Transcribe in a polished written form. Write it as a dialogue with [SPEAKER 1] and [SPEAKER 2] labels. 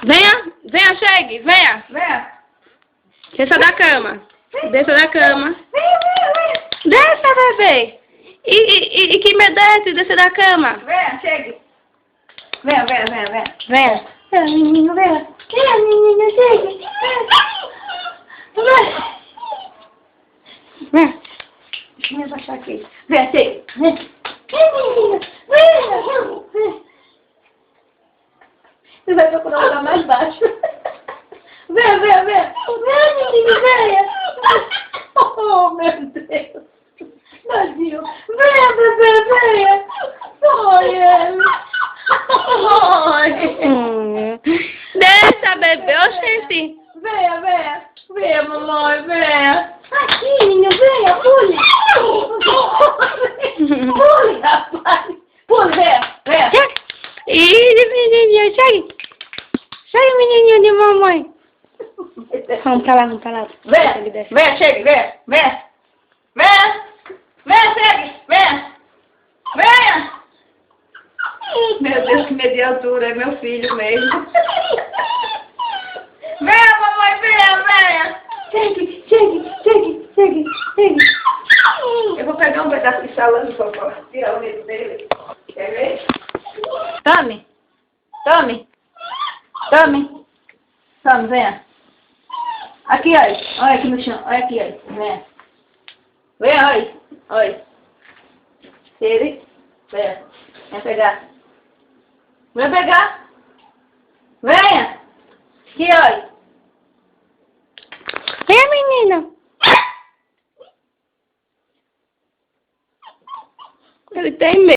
[SPEAKER 1] Venha, venha, chegue, venha.
[SPEAKER 2] Venha.
[SPEAKER 1] Desça da cama. Desça da cama.
[SPEAKER 2] Venha, venha, venha.
[SPEAKER 1] Desça, bebê. E que me desce, desça da cama.
[SPEAKER 2] Venha, chegue. Venha, venha, venha, venha.
[SPEAKER 1] Venha.
[SPEAKER 2] Venha, menino, venha. Venha, menino, chegue. Venha.
[SPEAKER 1] Venha.
[SPEAKER 2] Deixa eu me abaixar aqui. Venha, chegue. Venha. Venha, menino. Venha. Venha. Você vai procurar um lugar mais baixo. Venha, venha, venha. Venha, menino, venha. Oh, meu Deus. Tadinho. Venha, bebê, venha. Olha ele. Oi.
[SPEAKER 1] Desça, bebê. Oxente.
[SPEAKER 2] Venha, venha. Venha, mamãe, venha. Aqui, menino, venha. Pule. Pule, rapaz. Pule, venha, venha.
[SPEAKER 1] Ih, menininha, chegue. Chegue, menininha de mamãe. Vamos pra lá, vamos pra lá.
[SPEAKER 2] Venha, venha, chegue, venha, venha. Venha. Venha, chegue, venha. Venha. Meu Deus, que mediatura, é meu filho mesmo. Venha, mamãe, venha, venha. Chegue, chegue, chegue, chegue, chegue. Eu vou pegar um pedaço de salame para tirar o medo dele. Quer ver? Tome. Tome. Tome. Tome, venha. Aqui, olha. Olha aqui no chão. Olha aqui, olha. Venha. Venha, olha. Olha. Ele. Venha. Venha pegar. Venha pegar. Venha. Aqui, olha.
[SPEAKER 1] Venha, menina. Ele tem medo.